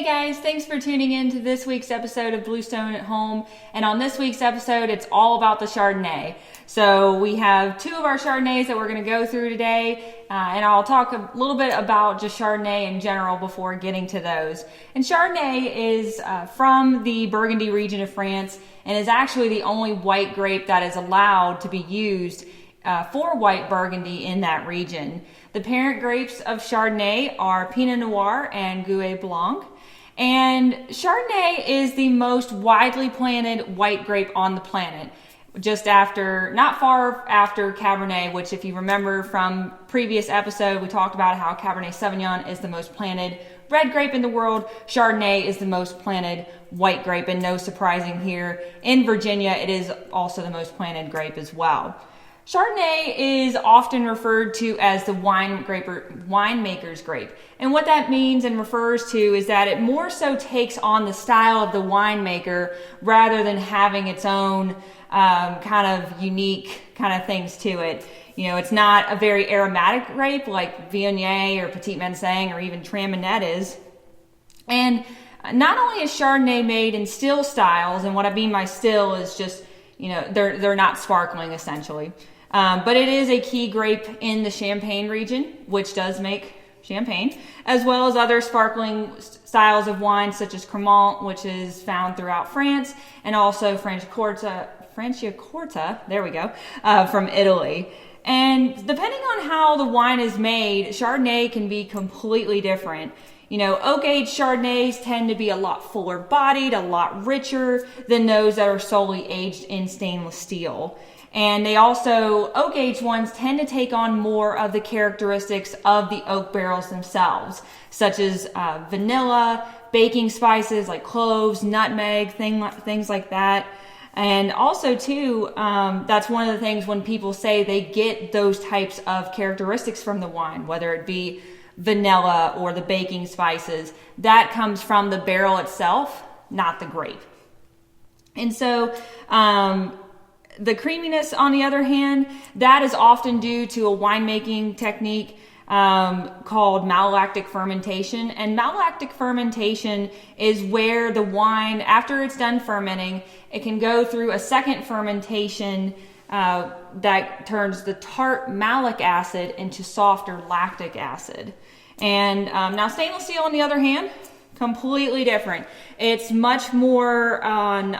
Hey guys, thanks for tuning in to this week's episode of Bluestone at Home. And on this week's episode, it's all about the Chardonnay. So we have two of our Chardonnays that we're going to go through today. And I'll talk a little bit about just Chardonnay in general before getting to those. And Chardonnay is from the Burgundy region of France and is actually the only white grape that is allowed to be used for white Burgundy in that region. The parent grapes of Chardonnay are Pinot Noir and Gouais Blanc. And Chardonnay is the most widely planted white grape on the planet. Not far after Cabernet, which if you remember from previous episode, we talked about how Cabernet Sauvignon is the most planted red grape in the world. Chardonnay is the most planted white grape, and no surprising here. In Virginia, it is also the most planted grape as well. Chardonnay is often referred to as the winemaker's grape. And what that means and refers to is that it more so takes on the style of the winemaker rather than having its own kind of unique kind of things to it. You know, it's not a very aromatic grape like Viognier or Petit Manseng or even Traminette is. And not only is Chardonnay made in still styles, and what I mean by still is just, you know, they're not sparkling essentially. But it is a key grape in the Champagne region, which does make champagne, as well as other sparkling styles of wine such as Cremant, which is found throughout France, and also Franciacorta, there we go, from Italy. And depending on how the wine is made, Chardonnay can be completely different. You know, oak-aged Chardonnays tend to be a lot fuller bodied, a lot richer than those that are solely aged in stainless steel. And they also, oak-aged ones tend to take on more of the characteristics of the oak barrels themselves, such as vanilla, baking spices like cloves, nutmeg, things like that. And also too, that's one of the things when people say they get those types of characteristics from the wine, whether it be vanilla or the baking spices, that comes from the barrel itself, not the grape. And so, the creaminess, on the other hand, that is often due to a winemaking technique called malolactic fermentation. And malolactic fermentation is where the wine, after it's done fermenting, it can go through a second fermentation that turns the tart malic acid into softer lactic acid. And now stainless steel, on the other hand, completely different. It's much more on,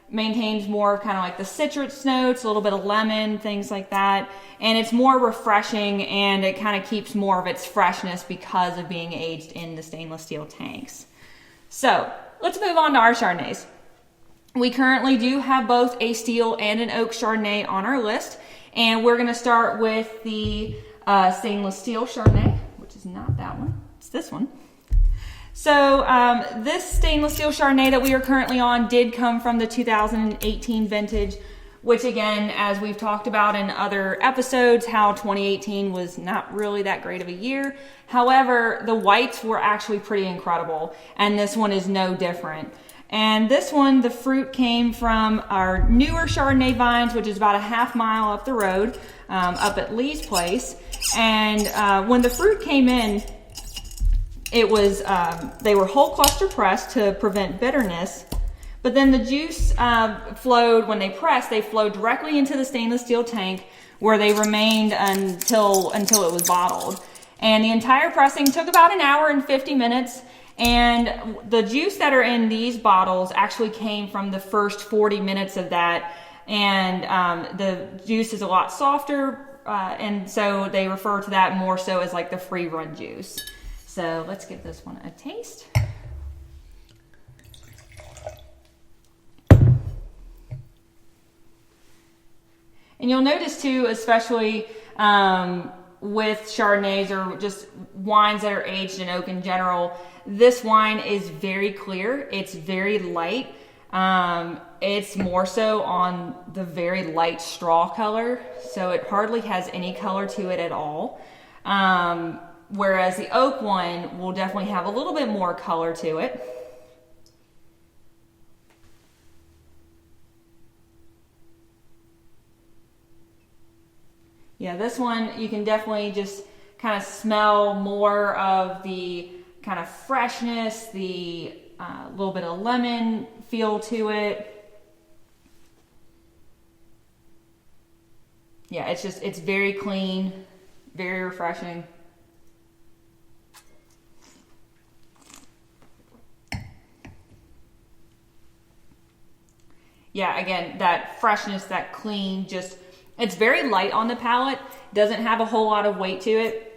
maintains more kind of like the citrus notes, a little bit of lemon, things like that. And it's more refreshing, and it kind of keeps more of its freshness because of being aged in the stainless steel tanks. So let's move on to our Chardonnays. We currently do have both a steel and an oak Chardonnay on our list. And we're going to start with the stainless steel Chardonnay, which is not that one, it's this one. So this stainless steel Chardonnay that we are currently on did come from the 2018 vintage, which again, as we've talked about in other episodes, how 2018 was not really that great of a year. However, the whites were actually pretty incredible, and this one is no different. And this one, the fruit came from our newer Chardonnay vines, which is about a half mile up the road, up at Lee's place. And when the fruit came in, it was, they were whole cluster pressed to prevent bitterness, but then the juice flowed, when they pressed, they flowed directly into the stainless steel tank where they remained until it was bottled. And the entire pressing took about an hour and 50 minutes, and the juice that are in these bottles actually came from the first 40 minutes of that, and the juice is a lot softer, and so they refer to that more so as like the free run juice. So let's give this one a taste. And you'll notice too, especially with Chardonnays or just wines that are aged in oak in general, this wine is very clear. It's very light. It's more so on the very light straw color, so it hardly has any color to it at all. Whereas the oak one will definitely have a little bit more color to it. Yeah, this one you can definitely just kind of smell more of the kind of freshness, the little bit of lemon feel to it. Yeah, it's very clean, very refreshing. Yeah, again, that freshness, that clean, it's very light on the palate, doesn't have a whole lot of weight to it.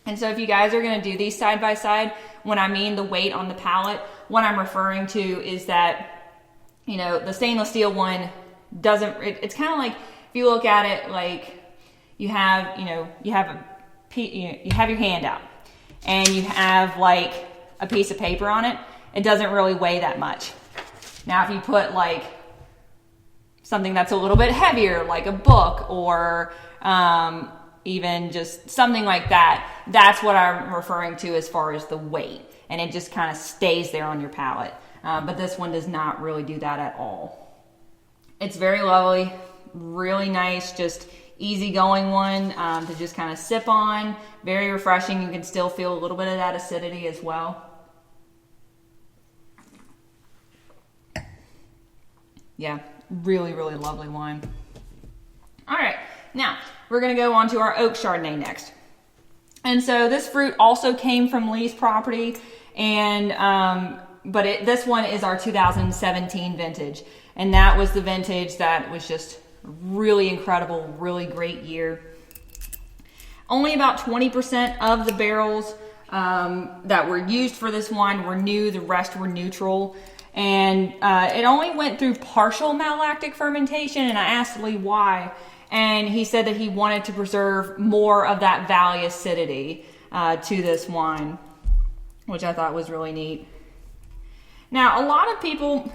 And so if you guys are going to do these side by side, when I mean the weight on the palate, what I'm referring to is that, the stainless steel one it's kind of like, if you look at it, like you have your hand out and you have like a piece of paper on it. It doesn't really weigh that much. Now, if you put like something that's a little bit heavier, like a book or even just something like that, that's what I'm referring to as far as the weight. And it just kind of stays there on your palate. But this one does not really do that at all. It's very lovely, really nice, just easygoing one to just kind of sip on. Very refreshing. You can still feel a little bit of that acidity as well. Yeah, really, really lovely wine. All right, now we're going to go on to our oak Chardonnay next. And so this fruit also came from Lee's property, and this one is our 2017 vintage, and that was the vintage that was just really incredible, really great year. Only about 20% of the barrels that were used for this wine were new, the rest were neutral. And it only went through partial malolactic fermentation, and I asked Lee why, and he said that he wanted to preserve more of that valley acidity to this wine, which I thought was really neat. Now, a lot of people,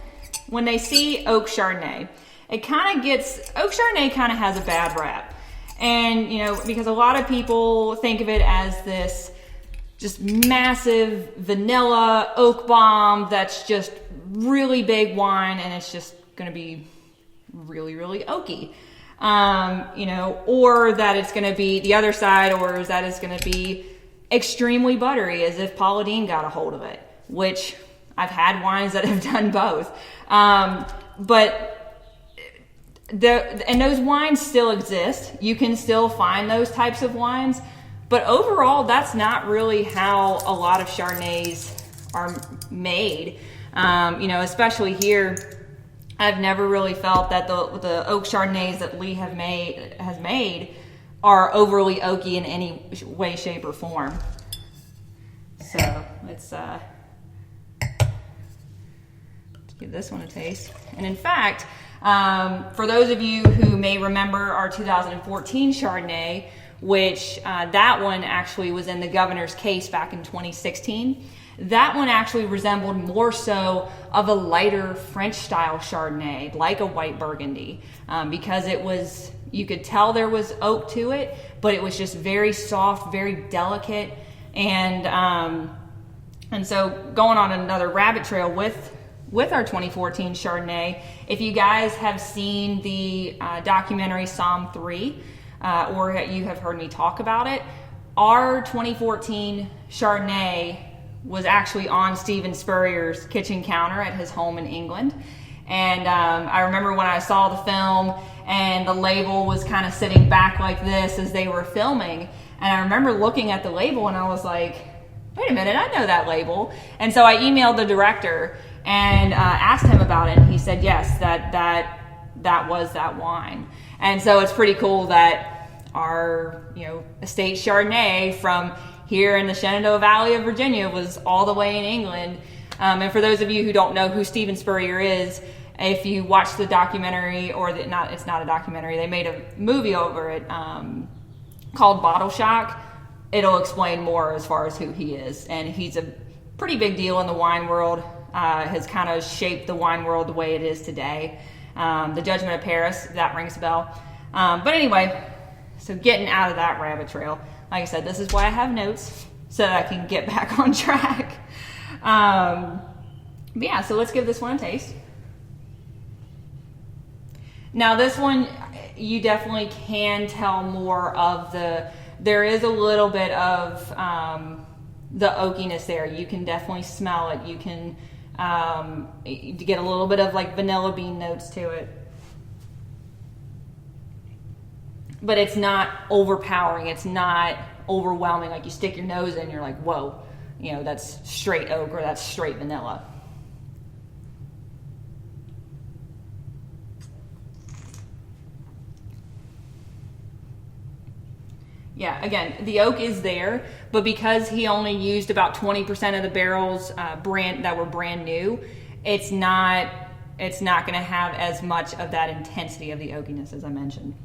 when they see oak Chardonnay, oak Chardonnay kind of has a bad rap. And, because a lot of people think of it as this just massive vanilla oak bomb that's just really big wine, and it's just going to be really, really oaky. Or that it's going to be the other side, or is that it's going to be extremely buttery, as if Paula Deen got a hold of it, which I've had wines that have done both. And those wines still exist. You can still find those types of wines. But overall, that's not really how a lot of Chardonnays are made. Especially here, I've never really felt that the oak Chardonnays that Lee has made are overly oaky in any way, shape, or form. So let's give this one a taste. And in fact, for those of you who may remember our 2014 Chardonnay, which that one actually was in the governor's case back in 2016. That one actually resembled more so of a lighter French style Chardonnay, like a white Burgundy, because you could tell there was oak to it, but it was just very soft, very delicate. And so going on another rabbit trail with our 2014 Chardonnay, if you guys have seen the documentary Psalm 3, or you have heard me talk about it, our 2014 Chardonnay was actually on Stephen Spurrier's kitchen counter at his home in England. And I remember when I saw the film and the label was kind of sitting back like this as they were filming. And I remember looking at the label and I was like, wait a minute, I know that label. And so I emailed the director and asked him about it. And he said, yes, that was that wine. And so it's pretty cool that our estate Chardonnay from here in the Shenandoah Valley of Virginia was all the way in England. And for those of you who don't know who Stephen Spurrier is, if you watch the documentary, it's not a documentary, they made a movie over it called Bottle Shock. It'll explain more as far as who he is. And he's a pretty big deal in the wine world, has kind of shaped the wine world the way it is today. The Judgment of Paris, that rings a bell. But anyway, so getting out of that rabbit trail, like I said, this is why I have notes, so that I can get back on track. But yeah, so let's give this one a taste. Now this one, you definitely can tell more of there is a little bit of the oakiness there. You can definitely smell it. You can get a little bit of like vanilla bean notes to it. But it's not overpowering. It's not overwhelming. Like you stick your nose in, you're like, whoa, you know, that's straight oak or that's straight vanilla. Yeah, again, the oak is there, but because he only used about 20% of the barrels that were brand new, it's not going to have as much of that intensity of the oakiness as I mentioned.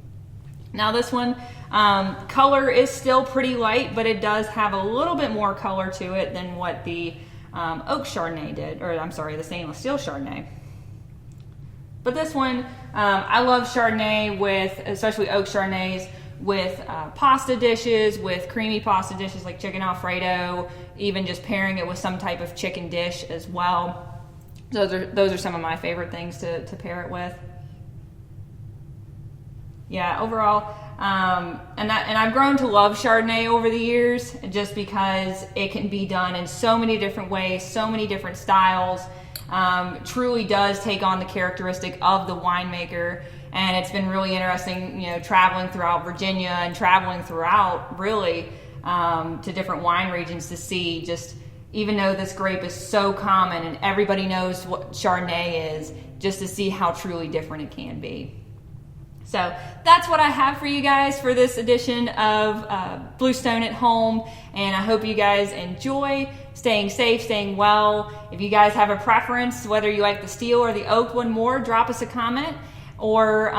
Now this one, color is still pretty light, but it does have a little bit more color to it than what the oak Chardonnay did, or I'm sorry, the stainless steel Chardonnay. But this one, I love Chardonnay with, especially oak Chardonnays, with pasta dishes, with creamy pasta dishes like chicken Alfredo, even just pairing it with some type of chicken dish as well. Those are some of my favorite things to pair it with. Yeah, overall, and I've grown to love Chardonnay over the years just because it can be done in so many different ways, so many different styles. Truly does take on the characteristic of the winemaker. And it's been really interesting, you know, traveling throughout Virginia and traveling throughout really to different wine regions to see just, even though this grape is so common and everybody knows what Chardonnay is, just to see how truly different it can be. So that's what I have for you guys for this edition of Bluestone at Home. And I hope you guys enjoy, staying safe, staying well. If you guys have a preference, whether you like the steel or the oak one more, drop us a comment. Or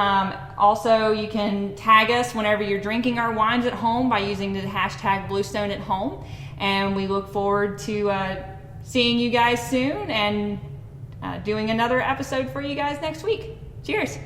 also you can tag us whenever you're drinking our wines at home by using the hashtag Bluestone at Home. And we look forward to seeing you guys soon and doing another episode for you guys next week. Cheers.